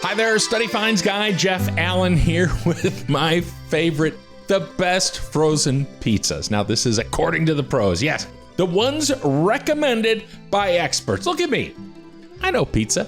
Hi there, StudyFinds guy Jeff Allen here with my favorite, the best frozen pizzas. Now, this is according to the pros. Yes, the ones recommended by experts. Look at me. I know pizza.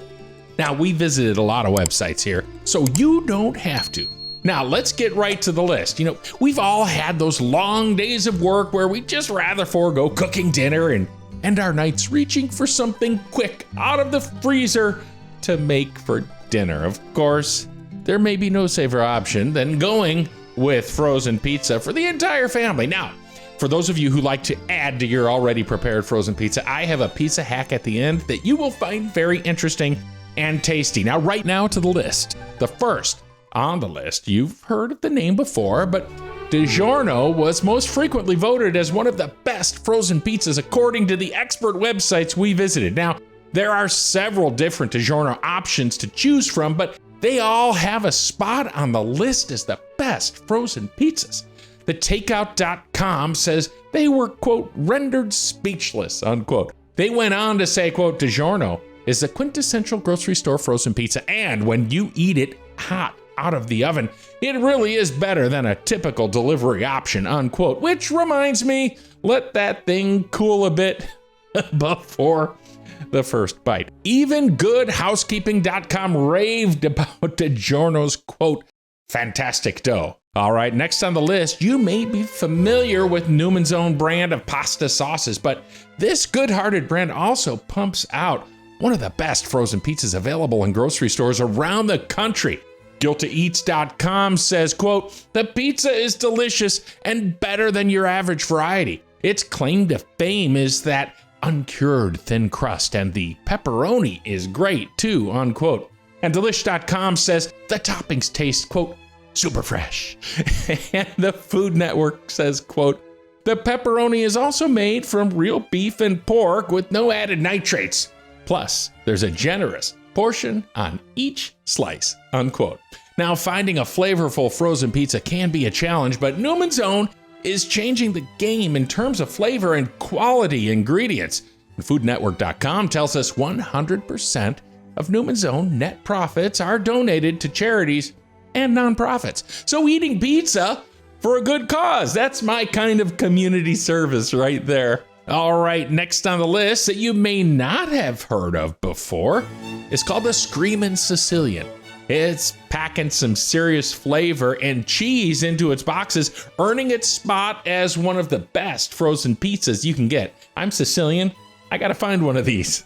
Now, we visited a lot of websites here, so you don't have to. Now, let's get right to the list. You know, we've all had those long days of work where we'd just rather forego cooking dinner and end our nights reaching for something quick out of the freezer to make for dinner. Of course, there may be no safer option than going with frozen pizza for the entire family. Now, for those of you who like to add to your already prepared frozen pizza, I have a pizza hack at the end that you will find very interesting and tasty. Now, right now to the list. The first on the list, you've heard of the name before, but DiGiorno was most frequently voted as one of the best frozen pizzas according to the expert websites we visited. Now, there are several different DiGiorno options to choose from, but they all have a spot on the list as the best frozen pizzas. The Takeout.com says they were, quote, rendered speechless, unquote. They went on to say, quote, DiGiorno is the quintessential grocery store frozen pizza, and when you eat it hot out of the oven, it really is better than a typical delivery option, unquote. Which reminds me, let that thing cool a bit before the first bite. Even GoodHousekeeping.com raved about DiGiorno's, quote, fantastic dough. All right, next on the list, you may be familiar with Newman's Own brand of pasta sauces, but this good-hearted brand also pumps out one of the best frozen pizzas available in grocery stores around the country. GuiltyEats.com says, quote, the pizza is delicious and better than your average variety. Its claim to fame is that uncured thin crust, and the pepperoni is great too, unquote. And Delish.com says the toppings taste, quote, super fresh. And the Food Network says, quote, the pepperoni is also made from real beef and pork with no added nitrates. Plus, there's a generous portion on each slice, unquote. Now, finding a flavorful frozen pizza can be a challenge, but Newman's Own is changing the game in terms of flavor and quality ingredients. And FoodNetwork.com tells us 100% of Newman's Own net profits are donated to charities and nonprofits. So eating pizza for a good cause, that's my kind of community service right there. All right, next on the list that you may not have heard of before is called the Screamin Sicilian. It's packing some serious flavor and cheese into its boxes, earning its spot as one of the best frozen pizzas you can get. I'm Sicilian. I gotta find one of these.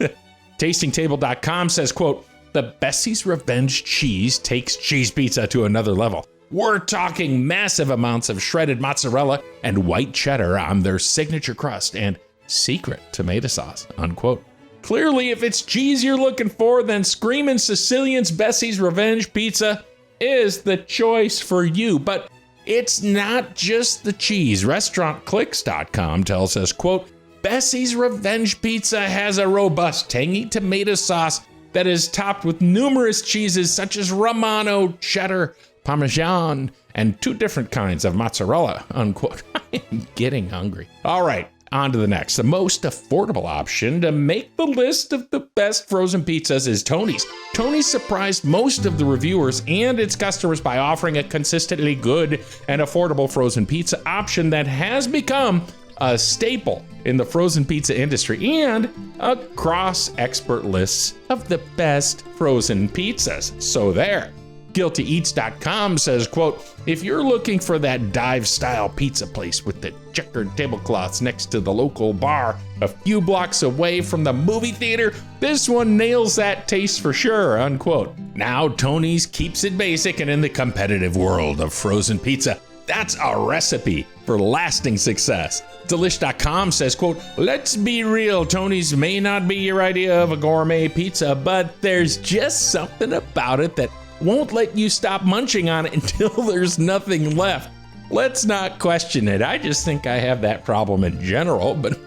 TastingTable.com says, quote, the Bessie's Revenge cheese takes cheese pizza to another level. We're talking massive amounts of shredded mozzarella and white cheddar on their signature crust and secret tomato sauce, unquote. Clearly, if it's cheese you're looking for, then Screamin Sicilian's Bessie's Revenge Pizza is the choice for you. But it's not just the cheese. RestaurantClicks.com tells us, quote, Bessie's Revenge Pizza has a robust, tangy tomato sauce that is topped with numerous cheeses such as Romano, cheddar, Parmesan, and 2 different kinds of mozzarella, unquote. I am getting hungry. All right. On to the next. The most affordable option to make the list of the best frozen pizzas is Tony's. Tony's surprised most of the reviewers and its customers by offering a consistently good and affordable frozen pizza option that has become a staple in the frozen pizza industry and across expert lists of the best frozen pizzas. So there. GuiltyEats.com says, quote, if you're looking for that dive-style pizza place with the checkered tablecloths next to the local bar a few blocks away from the movie theater, this one nails that taste for sure, unquote. Now, Tony's keeps it basic, and in the competitive world of frozen pizza, that's a recipe for lasting success. Delish.com says, quote, let's be real, Tony's may not be your idea of a gourmet pizza, but there's just something about it that won't let you stop munching on it until there's nothing left. Let's not question it. I just think I have that problem in general, but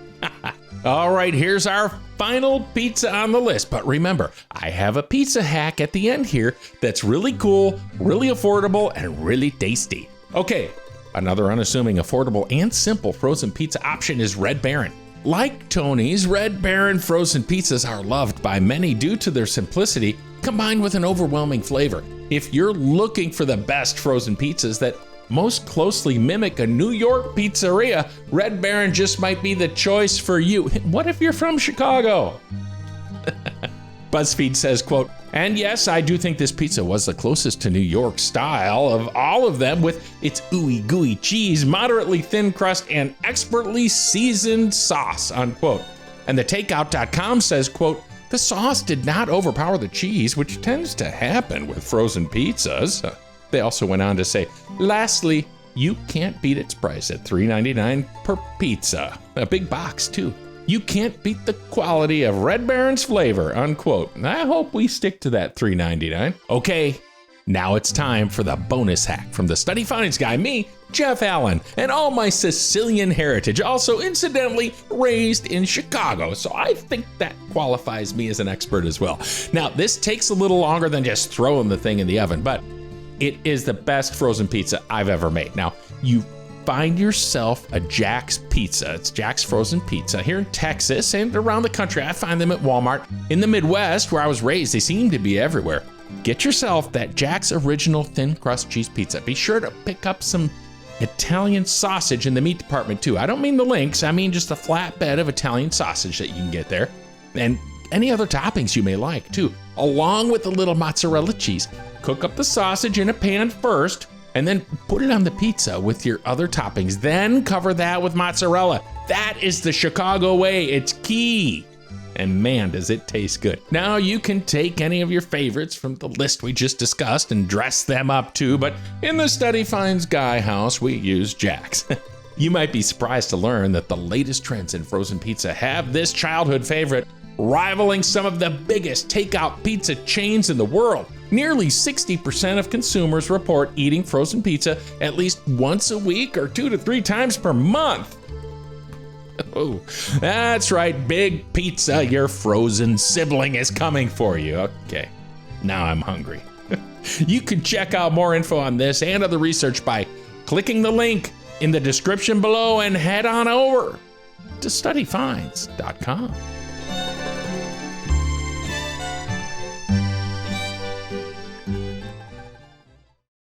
all right, here's our final pizza on the list. But remember, I have a pizza hack at the end here that's really cool, really affordable, and really tasty. Okay, another unassuming, affordable, and simple frozen pizza option is Red Baron. Like Tony's, Red Baron frozen pizzas are loved by many due to their simplicity, combined with an overwhelming flavor. If you're looking for the best frozen pizzas that most closely mimic a New York pizzeria, Red Baron just might be the choice for you. What if you're from Chicago? BuzzFeed says, quote, "And yes, I do think this pizza was the closest to New York style of all of them, with its ooey gooey cheese, moderately thin crust, and expertly seasoned sauce," unquote. And the takeout.com says, quote, "The sauce did not overpower the cheese, which tends to happen with frozen pizzas." They also went on to say, "Lastly, you can't beat its price at $3.99 per pizza. A big box, too. You can't beat the quality of Red Baron's flavor," unquote. I hope we stick to that $3.99. Okay, now it's time for the bonus hack from the StudyFinds guy, me, Jeff Allen, and all my Sicilian heritage, also incidentally raised in Chicago, so I think that qualifies me as an expert as well. Now, this takes a little longer than just throwing the thing in the oven, but it is the best frozen pizza I've ever made. Now, you find yourself a Jack's Pizza. It's Jack's Frozen Pizza here in Texas and around the country. I find them at Walmart. In the Midwest, where I was raised, they seem to be everywhere. Get yourself that Jack's Original Thin Crust Cheese Pizza. Be sure to pick up some Italian sausage in the meat department too. I don't mean the links, I mean just a flatbed of Italian sausage that you can get there. And any other toppings you may like too, along with a little mozzarella cheese. Cook up the sausage in a pan first, and then put it on the pizza with your other toppings. Then cover that with mozzarella. That is the Chicago way. It's key. And man, does it taste good. Now you can take any of your favorites from the list we just discussed and dress them up too, but in the StudyFinds Guy house, we use Jack's. You might be surprised to learn that the latest trends in frozen pizza have this childhood favorite rivaling some of the biggest takeout pizza chains in the world. Nearly 60% of consumers report eating frozen pizza at least once a week or 2 to 3 times per month. Oh, that's right, Big Pizza, your frozen sibling is coming for you. Okay, now I'm hungry. You can check out more info on this and other research by clicking the link in the description below and head on over to StudyFinds.com.